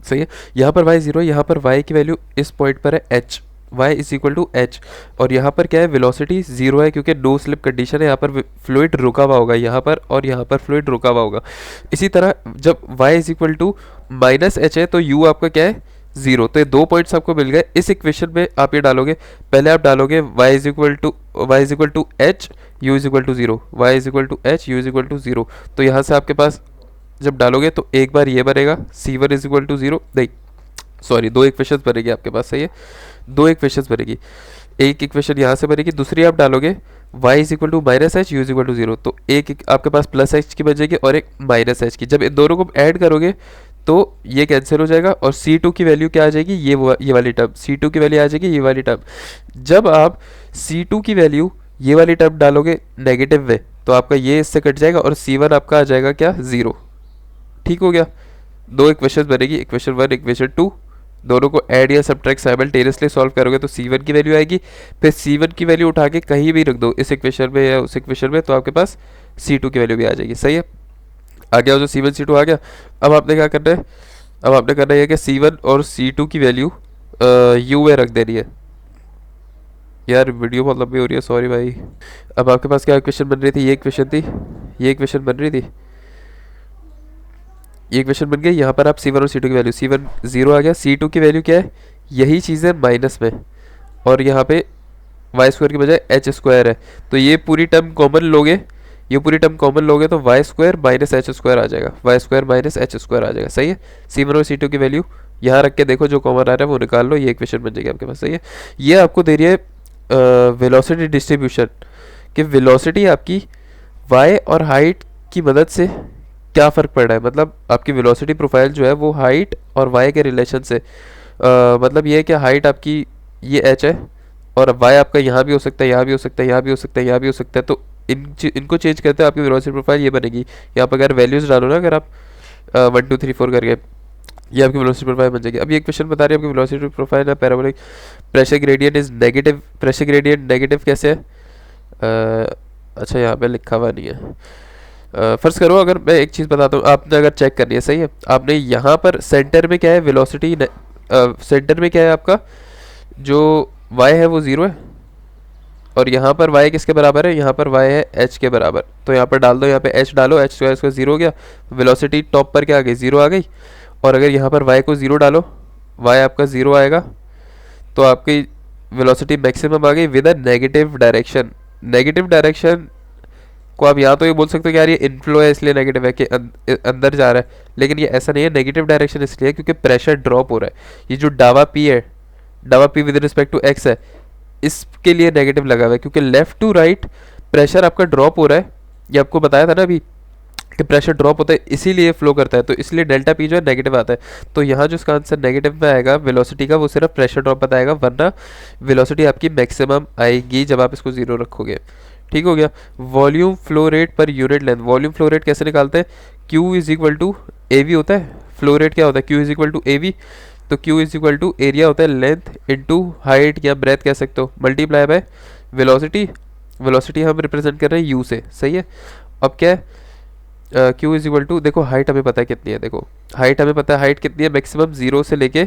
सही है। यहाँ पर y 0 है, यहाँ पर y की वैल्यू इस पॉइंट पर है h, y is equal to h, और यहाँ पर क्या है, वेलोसिटी 0 है क्योंकि नो स्लिप कंडीशन है। यहाँ पर फ्लूइड रुका हुआ होगा यहाँ पर, और यहाँ पर फ्लूइड रुका हुआ होगा। इसी तरह जब y is equal to minus h है तो u आपका क्या है 0। तो ये 2 पॉइंट्स आपको मिल गए। इस इक्वेशन में आप ये डालोगे, पहले आप डालोगे y is equal to h, u is equal to 0, y is equal to h, u is equal to 0। तो यहाँ से आपके पास जब डालोगे तो एक बार ये बनेगा c1 इज इक्वल टू 0, नहीं सॉरी 2 इक्वेशन बनेगी आपके पास, सही है, 2 इक्वेशन बनेगी। एक इक्वेशन यहाँ से बनेगी, दूसरी आप डालोगे y is equal to minus h, u is equal to 0, तो एक आपके पास प्लस एच की बन जाएगी और एक माइनस एच की। जब इन दोनों को ऐड करोगे तो ये कैंसिल हो जाएगा और c2 की वैल्यू क्या आ जाएगी, ये वाली टर्म, c2 की वैल्यू आ जाएगी ये वाली टर्म। जब आप c2 की वैल्यू ये वाली टर्म डालोगे नेगेटिव में तो आपका ये इससे कट जाएगा और c1 आपका आ जाएगा क्या 0। ठीक हो गया, 2 इक्वेशन बनेगी, इक्वेशन 1 इक्वेशन 2, दोनों को ऐड या सब्ट्रैक्ट साइमल्टेनियसली सॉल्व करोगे तो c1 की वैल्यू आएगी, फिर c1 की वैल्यू उठा के कहीं भी रख दो इस इक्वेशन में या उस इक्वेशन में, तो आपके पास c2 की वैल्यू भी आ जाएगी, सही है। आ गया, जो C1 C2 आ गया। अब आपने क्या करना है, अब आपने करना है कि C1 और C2 की वैल्यू U में रख देनी है। यार वीडियो बहुत लंबी हो रही है, सॉरी भाई। अब आपके पास क्या इक्वेशन बन रही थी, ये इक्वेशन थी, ये इक्वेशन बन रही थी, ये इक्वेशन बन गई। यहाँ पर आप C1 और C2 की वैल्यू, C1 0 आ गया, C2 की वैल्यू क्या है, यही चीज़ है माइनस में, और यहाँ पे वाई स्क्वायर की बजाय एच स्क्वायर है। तो ये पूरी टर्म कॉमन लोगे, ये पूरी टर्म कॉमन लोगे तो y square minus h square आ जाएगा, y square minus h square आ जाएगा। सही है। C1 और C2 की वैल्यू यहाँ रख के देखो, जो कॉमन आ रहा है वो निकाल लो, ये इक्वेशन बन जाएगी आपके पास। सही है। ये आपको दे रही है वेलोसिटी डिस्ट्रीब्यूशन, कि वेलोसिटी आपकी वाई और हाइट की मदद से क्या फ़र्क पड़ रहा है, मतलब आपकी वेलोसिटी प्रोफाइल जो है वो हाइट और वाई के रिलेशन से, मतलब ये है कि हाइट आपकी ये एच है, और वाई आपका यहाँ भी हो सकता है, यहाँ भी हो सकता है, यहाँ भी हो सकता है, यहाँ भी हो सकता है। तो इनको चेंज करते हैं, आपकी वेलोसिटी प्रोफाइल ये बनेगी। यहाँ पर अगर वैल्यूज़ डालो ना, अगर आप 1 2 3 4 करके, ये आपकी वेलोसिटी प्रोफाइल बन जाएगी। अब ये क्वेश्चन बता रही है आपकी वेलोसिटी प्रोफाइल है parabolic, pressure gradient is negative. Pressure gradient negative कैसे है, अच्छा यहाँ पे लिखा हुआ नहीं है। फर्ज करो, अगर मैं एक चीज़ बताता हूँ, आपने अगर चेक करनी है, सही है, आपने यहाँ पर सेंटर में क्या है वेलोसिटी, सेंटर में क्या है आपका जो y है वो 0 है, और यहाँ पर y किसके बराबर है, यहाँ पर y है h के बराबर। तो यहाँ पर डाल दो, यहाँ पे h डालो, h स्क्वायर इसका 0 हो गया, वेलोसिटी टॉप पर क्या आ गई, 0 आ गई। और अगर यहाँ पर y को 0 डालो, y आपका 0 आएगा, तो आपकी वेलोसिटी मैक्सिमम आ गई with a negative direction. Negative direction को आप यहाँ तो ये बोल सकते हो कि यार ये इनफ्लो है इसलिए नेगेटिव है, कि अंदर जा रहा है, लेकिन ये ऐसा नहीं है। नेगेटिव डायरेक्शन इसलिए है क्योंकि प्रेशर ड्रॉप हो रहा है। ये जो डावा पी है, डावा p with respect to x है, इसके लिए नेगेटिव लगा हुआ है, क्योंकि लेफ्ट टू राइट प्रेशर आपका ड्रॉप हो रहा है। ये आपको बताया था ना अभी कि प्रेशर ड्रॉप होता है इसीलिए फ्लो करता है, तो इसलिए डेल्टा पी जो है नेगेटिव आता है। तो यहाँ जो इसका आंसर नेगेटिव में आएगा वेलोसिटी का, वो सिर्फ प्रेशर ड्रॉप बताएगा, वरना वेलोसिटी आपकी मैक्सिमम आएगी जब आप इसको 0 रखोगे। ठीक हो गया। Volume flow rate per unit length, volume flow rate कैसे निकालते हैं, Q is equal to AV होता है, फ्लो रेट क्या होता है, Q is equal to AV। तो Q is equal to area होता है लेंथ इंटू हाइट या ब्रेथ कह सकते हो, मल्टीप्लाई बाय वेलोसिटी। वेलोसिटी हम रिप्रेजेंट कर रहे हैं U से। सही है। अब क्या है, Q इज इक्वल टू, देखो हाइट हमें पता है कितनी है, देखो हाइट हमें पता है, हाइट कितनी है मैक्सिमम 0 से लेके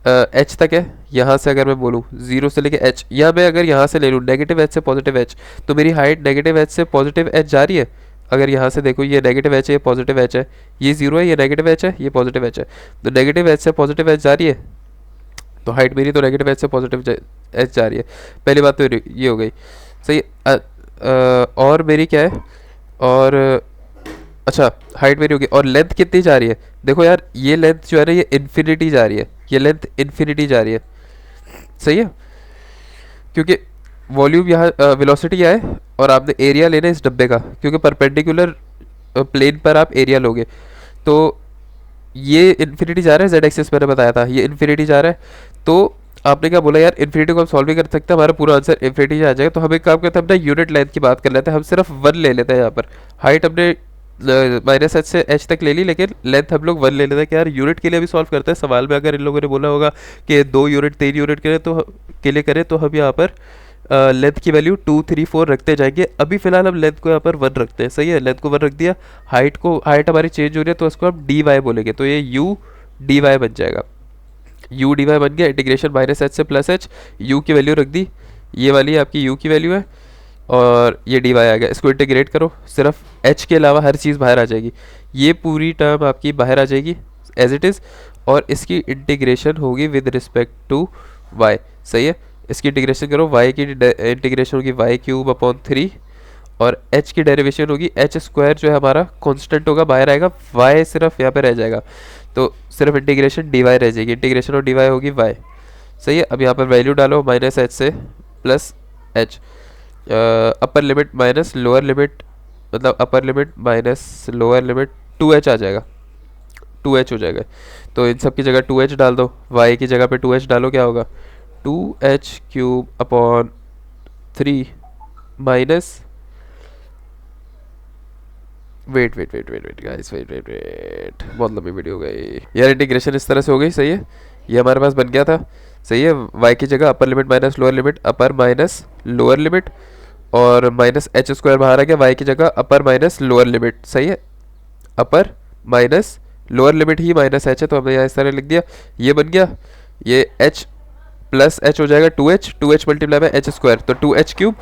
h तक है। यहाँ से अगर मैं बोलूँ 0 से लेके h, या मैं अगर यहाँ से ले लूँ नेगेटिव h से पॉजिटिव h, तो मेरी हाइट नेगेटिव h से पॉजिटिव h जा रही है। अगर यहाँ से देखो ये नेगेटिव h है, ये पॉजिटिव h है, ये 0 है, ये नेगेटिव h है, ये पॉजिटिव h है, तो नेगेटिव h से पॉजिटिव h जा रही है, तो हाइट मेरी तो नेगेटिव h से पॉजिटिव h जा रही है। पहली बात तो ये हो गई। सही। और मेरी क्या है, और अच्छा हाइट मेरी होगी, और लेंथ कितनी जा रही है, देखो यार ये लेंथ जो है ना ये इन्फिनिटी जा रही है, ये लेंथ इन्फिनिटी जा रही है। सही है। क्योंकि वॉल्यूम यहाँ वेलोसिटी है, और आपने एरिया लेना है इस डब्बे का, क्योंकि परपेंडिकुलर प्लेन पर आप एरिया लोगे। तो ये इन्फिनिटी जा रहा है, जेड एक्सिस मैंने बताया था, ये इन्फिनिटी जा रहा है। तो आपने क्या बोला यार, इन्फिनिटी को हम सॉल्व भी कर सकते हैं, हमारा पूरा आंसर इन्फिनिटी आ जाएगा। तो हम एक काम करते हैं, अपना यूनिट लेंथ की बात कर लेते हैं, हम सिर्फ 1 ले लेते हैं। यहाँ पर हाइट हमने माइनस h से h तक ले ली, लेकिन लेंथ हम लोग 1 ले लेते हैं कि यार यूनिट के लिए भी सॉल्व करते हैं। सवाल में अगर इन लोगों ने बोला होगा कि 2 यूनिट 3 यूनिट के लिए करें, तो हम यहाँ पर लेंथ की वैल्यू 2 3 4 रखते जाएंगे। अभी फिलहाल हम लेंथ को यहाँ पर 1 रखते हैं। सही है, लेंथ को 1 रख दिया। हाइट हमारी चेंज हो रही है, तो इसको हम dy बोलेंगे, तो ये u dy बन जाएगा। u dy बन गया, इंटीग्रेशन माइनस h से प्लस h, u की वैल्यू रख दी, ये वाली आपकी u की वैल्यू है, और ये dy आ गया। इसको इंटीग्रेट करो, सिर्फ h के अलावा हर चीज़ बाहर आ जाएगी, ये पूरी टर्म आपकी बाहर आ जाएगी एज इट इज़, और इसकी इंटीग्रेशन होगी विद रिस्पेक्ट टू y। सही है। इसकी इंटीग्रेशन करो, y की इंटीग्रेशन होगी y³ 3, और h की डेरिवेशन होगी h स्क्वायर जो है हमारा कांस्टेंट होगा, बाहर आएगा, y सिर्फ यहाँ पे रह जाएगा, तो सिर्फ इंटीग्रेशन dy रह जाएगी, इंटीग्रेशन और dy होगी y। सही है। अब यहाँ पर वैल्यू डालो, माइनस h से plus h, upper limit minus lower limit, मतलब upper limit minus lower limit 2h आ जाएगा, 2h हो जाएगा। तो इन सब की जगह 2h डाल दो, y की जगह पे 2h डालो, क्या होगा 2h³ 3 minus, wait guys, wait, बहुत लंबी वीडियो हो गई यार। इंटीग्रेशन इस तरह से हो गई। सही है, ये हमारे पास बन गया था। सही है। y की जगह अपर लिमिट माइनस लोअर लिमिट, अपर माइनस लोअर लिमिट, और माइनस h स्क्वायर बाहर आ गया, y की जगह अपर माइनस लोअर लिमिट। सही है। अपर माइनस लोअर लिमिट ही माइनस एच है, तो हमने यहाँ इस तरह लिख दिया, ये बन गया, ये एच प्लस एच हो जाएगा 2h, 2h multiply by H square तो 2h क्यूब,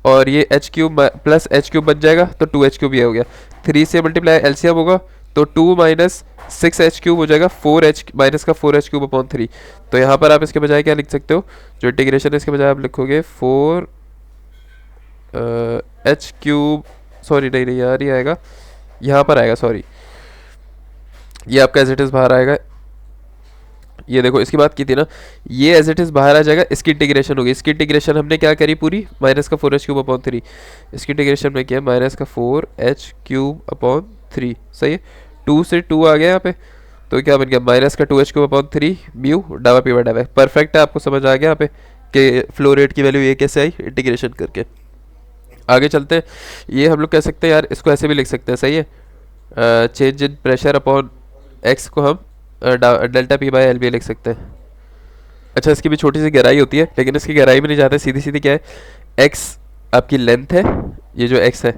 और ये H cube plus H cube बन जाएगा तो 2h क्यूब ये हो गया, 3 से मल्टीप्लाई एलसीएम होगा तो 2 माइनस 6h क्यूब हो जाएगा 4h माइनस का 4h क्यूब अपॉन 3। तो यहाँ पर आप इसके बजाय क्या लिख सकते हो, जो इंटीग्रेशन है इसके बजाय आप लिखोगे 4 एच क्यूब, सॉरी नहीं नहीं यार ये आएगा, यहाँ पर आएगा, सॉरी ये आपका एज इट इज़ बाहर आएगा, ये देखो इसकी बात की थी ना, ये एज इट इज़ बाहर आ जाएगा, इसकी इंटीग्रेशन होगी, इसकी इंटीग्रेशन हमने क्या करी पूरी, माइनस का 4h क्यूब अपॉन 3, इसकी इंटीग्रेशन में किया माइनस का 4h क्यूब अपॉन 3, सही है, 2 से 2 आ गया यहाँ पे, तो क्या बन गया माइनस का 2h क्यूब अपॉन 3 म्यू डावा पी बाय डावा, परफेक्ट है, आपको समझ आ गया यहाँ पे कि फ्लो रेट की वैल्यू ये कैसे आई इंटीग्रेशन करके। आगे चलते हैं, ये हम लोग कह सकते हैं यार, इसको ऐसे भी लिख सकते हैं, सही है, change in pressure upon x को हम डेल्टा पी बाय एल भी लिख सकते हैं। अच्छा इसकी भी छोटी सी गहराई होती है, लेकिन इसकी गहराई में नहीं जाते, सीधी सीधी क्या है, एक्स आपकी लेंथ है, ये जो एक्स है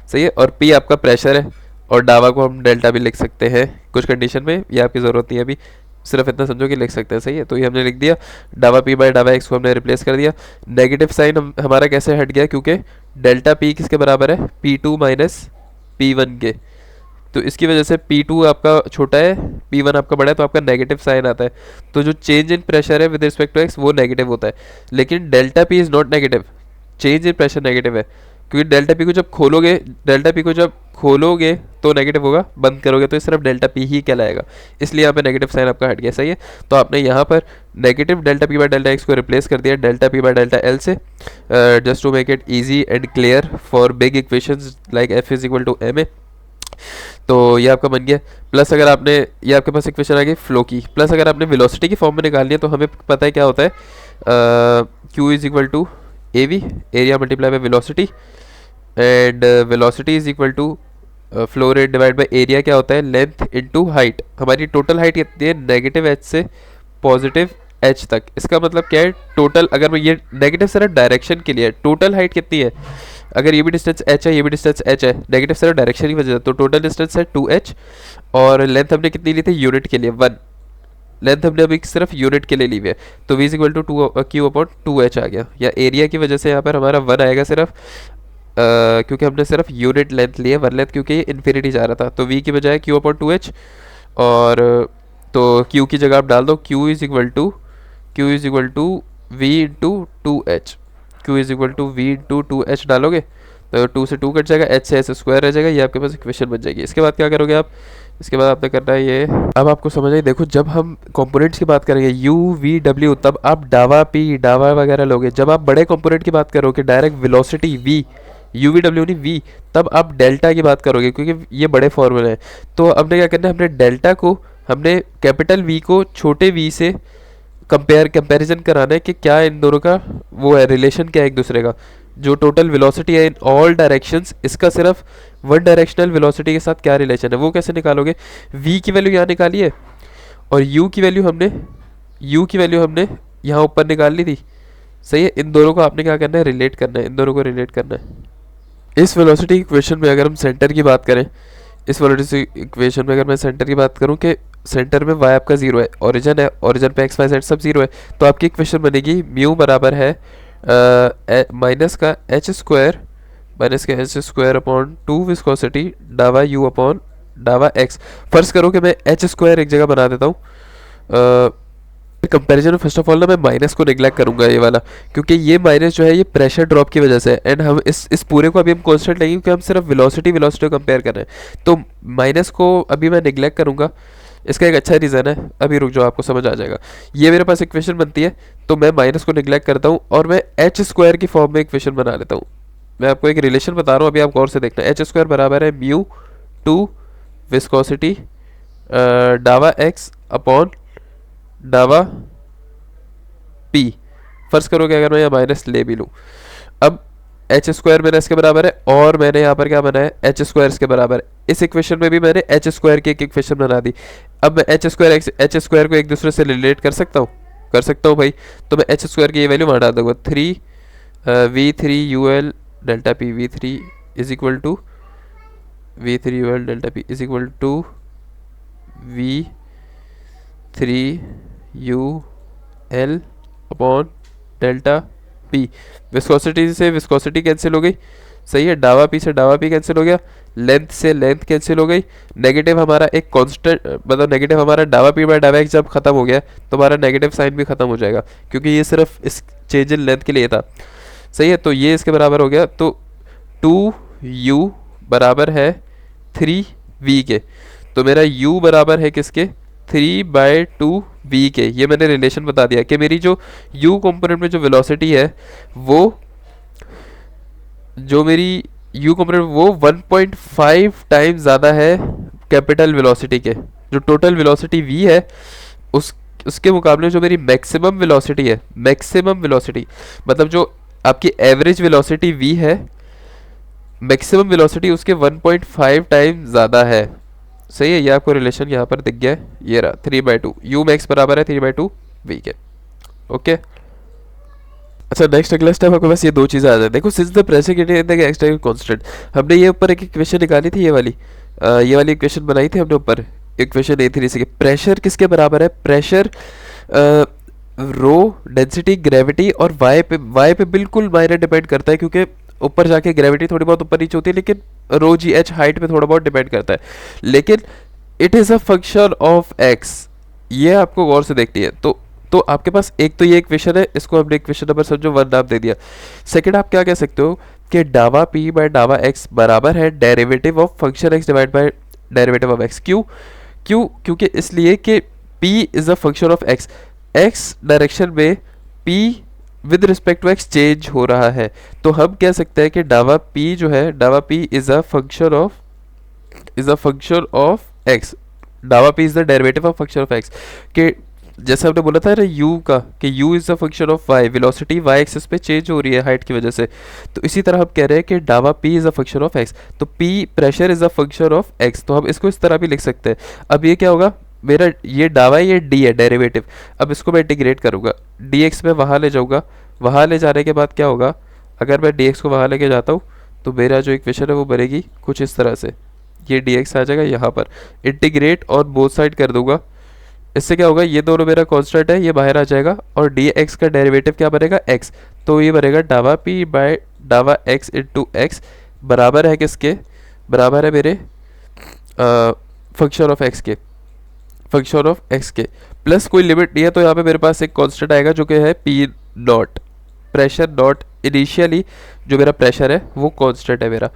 सही है, और पी आपका प्रेशर है, और डावा को हम डेल्टा भी लिख सकते हैं कुछ कंडीशन में, ये आपकी ज़रूरत नहीं है अभी, सिर्फ इतना समझो कि लिख सकते हैं, सही है। तो ये हमने लिख दिया, डावा पी बाय डावा एक्स को हमने रिप्लेस कर दिया, नेगेटिव साइन हमारा कैसे हट गया, क्योंकि डेल्टा पी किसके बराबर है, P2 माइनस P1 के, तो इसकी वजह से P2 आपका छोटा है, P1 आपका बड़ा है, तो आपका नेगेटिव साइन आता है, तो जो चेंज इन प्रेशर है विद रिस्पेक्ट टू एक्स वो नेगेटिव होता है, लेकिन delta P is not negative, change in pressure negative है, क्योंकि डेल्टा पी को जब खोलोगे, डेल्टा पी को जब खोलोगे तो नेगेटिव होगा, बंद करोगे तो सिर्फ डेल्टा पी ही कहलाएगा, इसलिए यहाँ पे नेगेटिव साइन आपका हट गया, सही है। तो आपने यहाँ पर negative delta P by delta X को रिप्लेस कर दिया delta P by delta L से, just to make it easy and clear for big equations like F is equal to M A. तो ये आपका बन गया, प्लस अगर आपने, ये आपके पास इक्वेशन आ गई फ्लो की, प्लस अगर आपने वेलोसिटी की फॉर्म में निकालनी है तो हमें पता है क्या होता है, Q is equal to A V, area multiply by velocity, and velocity is equal to flow rate divide by area, क्या होता है लेंथ इनटू हाइट, हमारी टोटल हाइट कितनी है नेगेटिव एच से पॉजिटिव एच तक, इसका मतलब क्या है टोटल, अगर मैं ये नेगेटिव सिर्फ डायरेक्शन के लिए, टोटल हाइट कितनी है, अगर ये भी डिस्टेंस h है ये भी डिस्टेंस h है, नेगेटिव सिर्फ डायरेक्शन की वजह से, तो टोटल डिस्टेंस है 2h, और लेंथ हमने कितनी ली थी यूनिट के लिए 1, लेंथ हमने अभी सिर्फ यूनिट के लिए ली हुई है, तो v is equal to 2q upon 2h आ गया, या एरिया की वजह से यहाँ पर हमारा 1 आएगा सिर्फ, क्योंकि हमने सिर्फ यूनिट लेंथ ली है, 1 लेंथ, क्योंकि ये इन्फिनिटी जा रहा था, तो v की बजाय q अपॉन 2h, और तो q की जगह आप डाल दो q is equal to v into 2h, q is equal to V into 2h डालोगे तो 2 से 2 कट जाएगा, h से h स्क्वायर रह जाएगा, ये आपके पास इक्वेशन बन जाएगी। इसके बाद क्या करोगे आप, इसके बाद आपने करना है ये, अब आपको समझ आई, देखो जब हम कंपोनेंट्स की बात करेंगे u v w, तब आप डावा p डावा वगैरह लोगे, जब आप बड़े कंपोनेंट की बात करोगे direct velocity v u v w नहीं v, तब आप डेल्टा की बात करोगे, क्योंकि ये बड़े फॉर्मूले हैं। तो हमने क्या करना है, हमने डेल्टा को, हमने कैपिटल v को छोटे v से कंपैरिजन कराना है कि क्या इन दोनों का वो है रिलेशन, क्या है एक दूसरे का, जो टोटल वेलोसिटी है इन ऑल डायरेक्शंस, इसका सिर्फ वन डायरेक्शनल वेलोसिटी के साथ क्या रिलेशन है, वो कैसे निकालोगे, v की वैल्यू यहाँ निकाली है, और u की वैल्यू हमने यहाँ ऊपर निकाल ली थी, सही है। इन दोनों को आपने क्या करना है, रिलेट करना है, इन दोनों को रिलेट करना है। इस वेलोसिटी इक्वेशन में अगर हम सेंटर की बात करें, इस वेलोसिटी इक्वेशन में अगर मैं सेंटर की बात करूं कि सेंटर में y आपका 0 है, ओरिजिन है, ओरिजिन पे x y z सब 0 है, तो आपकी इक्वेशन बनेगी म्यू बराबर है माइनस का एच स्क्वायर अपॉन 2 विस्कोसिटी डावा u अपॉन डावा x। फर्ज करो कि मैं एच स्क्वायर एक जगह बना देता हूँ, कंपैरिजन में फर्स्ट ऑफ ऑल ना मैं माइनस को निगलेक्ट करूंगा ये वाला, क्योंकि ये माइनस जो है ये प्रेशर ड्रॉप की वजह से है, एंड हम इस पूरे को अभी हम कांस्टेंट लेंगे क्योंकि हम सिर्फ वेलोसिटी को कंपेयर कर रहे हैं, तो माइनस को अभी मैं निगलेक्ट करूंगा। इसका एक अच्छा रीज़न है, अभी रुक जाओ आपको समझ आ जाएगा। ये मेरे पास इक्वेशन बनती है, तो मैं माइनस को निगलेक्ट करता हूँ और मैं एच स्क्वायर की फॉर्म में इक्वेशन बना लेता हूँ। मैं आपको एक रिलेशन बता रहा हूँ, अभी आप गौर से देखना। एच स्क्वायर बराबर है म्यू टू विस्कोसिटी डावा एक्स अपॉन डावा पी। फर्ज करोगे अगर मैं यहाँ माइनस ले भी लूँ, अब एच स्क्वायर मेरा इसके बराबर है और मैंने यहाँ पर क्या बनाया एच स्क्वायर इसके बराबर है। इस इक्वेशन में भी मैंने एच स्क्वायर की एक इक्वेशन बना दी। अब मैं एच स्क्वायर को एक दूसरे से रिलेट कर सकता हूँ भाई। तो मैं एच स्क्वायर की ये वैल्यू वहाँ डाल दूंगा, 3 V3 UL delta P V3 is equal to V three U L delta P is equal to V three U L upon delta P. Viscosity से विस्कोसिटी कैंसिल हो गई, सही है, डावा पी से डावा पी कैंसिल हो गया, लेंथ से लेंथ कैंसिल हो गई, नेगेटिव हमारा एक कांस्टेंट मतलब नेगेटिव हमारा डावा पी बाय डावा एक्स जब खत्म हो गया तो हमारा नेगेटिव साइन भी खत्म हो जाएगा, क्योंकि ये सिर्फ इस चेंज इन लेंथ के लिए था, सही है। तो ये इसके बराबर हो गया, तो 2u बराबर है 3v के, तो मेरा u बराबर है किसके, 3/2v के। ये मैंने रिलेशन बता दिया कि मेरी जो u कंपोनेंट में जो वेलोसिटी है वो, जो मेरी u कंपोनेंट वो 1.5 टाइम ज़्यादा है कैपिटल वेलोसिटी के। जो टोटल वेलोसिटी v है उसके मुकाबले जो मेरी मैक्सिमम वेलोसिटी है, मैक्सिमम वेलोसिटी मतलब जो आपकी एवरेज वेलोसिटी v है, मैक्सिमम वेलोसिटी उसके 1.5 टाइम ज़्यादा है, सही है। ये आपको रिलेशन यहाँ पर दिख गया है, ये रहा 3/2, u मैक्स बराबर है 3/2 v के, ओके। अच्छा नेक्स्ट अगला स्टेप आपके पास ये दो चीज़ें आ जाए। देखो since the pressure gradient in the x time constant, हमने ये ऊपर एक इक्वेशन निकाली थी, ये वाली इक्वेशन बनाई थी हमने ऊपर, इक्वेशन A3 से। प्रेशर किसके बराबर है, प्रेशर रो डेंसिटी ग्रेविटी और वाई पे बिल्कुल मायने डिपेंड करता है, क्योंकि ऊपर जाके ग्रेविटी थोड़ी बहुत ऊपर नीचे होती है, लेकिन रो जी एच हाइट पे थोड़ा बहुत डिपेंड करता है, लेकिन it is a function of x, ये आपको गौर से देखनी है। तो आपके पास एक तो ये इक्वेशन है, इसको हमने इक्वेशन नंबर समझो 1 नाम दे दिया। सेकंड आप क्या कह सकते हो कि डावा पी बाय डावा एक्स बराबर है derivative of function X divide by derivative of X. क्योंकि इसलिए कि p is a function of x, x direction में p with respect to x change हो रहा है, तो हम कह सकते हैं कि डावा p जो है, डावा p is a function of x, डावा p is the derivative of function of x। कि जैसे हमने बोला था ना u का, कि u is the function of y, velocity y axis पे चेंज हो रही है हाइट की वजह से, तो इसी तरह हम कह रहे हैं कि डावा p is a function of x, तो p pressure is a function of x, तो हम इसको इस तरह भी लिख सकते हैं। अब ये क्या होगा, मेरा ये डावा ये d है डेरिवेटिव, अब इसको मैं इंटीग्रेट करूँगा, dx में वहाँ ले जाऊँगा, वहाँ ले जाने के बाद क्या होगा, अगर मैं dx को वहाँ लेके जाता हूँ तो मेरा जो इक्वेशन है वो बनेगी कुछ इस तरह से, ये dx आ जाएगा, यहाँ पर इंटीग्रेट और बोथ साइड कर दूंगा, इससे क्या होगा, ये दोनों मेरा कांस्टेंट है, ये बाहर आ जाएगा, और dx का डेरिवेटिव क्या बनेगा, x, तो ये बनेगा डावा p बाय डावा x इंटू एक्स बराबर है किसके, बराबर है मेरे फंक्शन ऑफ x के, फंक्शन ऑफ x के, प्लस कोई लिमिट नहीं है, तो यहाँ पे मेरे पास एक कांस्टेंट आएगा जो कि है p not, pressure not, initially जो मेरा प्रेशर है वो कांस्टेंट है मेरा।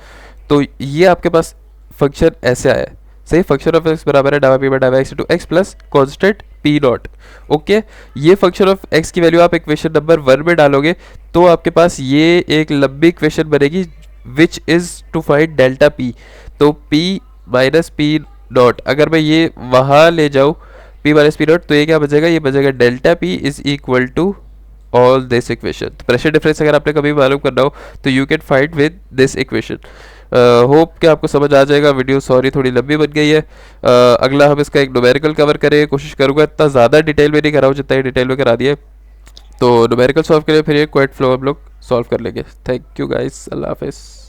तो ये आपके पास फंक्शन ऐसे आया है, सही, फंक्शन ऑफ x बराबर है डावा p बाय डावा x into x plus constant p not, okay. ये फंक्शन ऑफ x की वैल्यू आप इक्वेशन नंबर 1 में डालोगे तो आपके पास ये एक लंबी इक्वेशन बनेगी which is to find delta p, तो p माइनस p नॉट, अगर मैं ये वहाँ ले जाऊँ p माइनस p नॉट, तो ये क्या बचेगा, ये बचेगा delta p is equal to all this equation. तो प्रेशर डिफरेंस अगर आपने कभी मालूम करना हो तो you can find with this equation. Hope कि आपको समझ आ जाएगा। वीडियो सॉरी थोड़ी लंबी बन गई है। अगला हम इसका एक न्यूमेरिकल कवर करें, कोशिश करूँगा इतना ज़्यादा डिटेल में नहीं कराऊँ जितना ही डिटेल में करा दिया, तो न्यूमेरिकल सॉल्व करें, फिर ये क्वाइट फ्लो हम लोग सॉल्व कर लेंगे। थैंक यू गाइस, अल्लाह हाफिज़।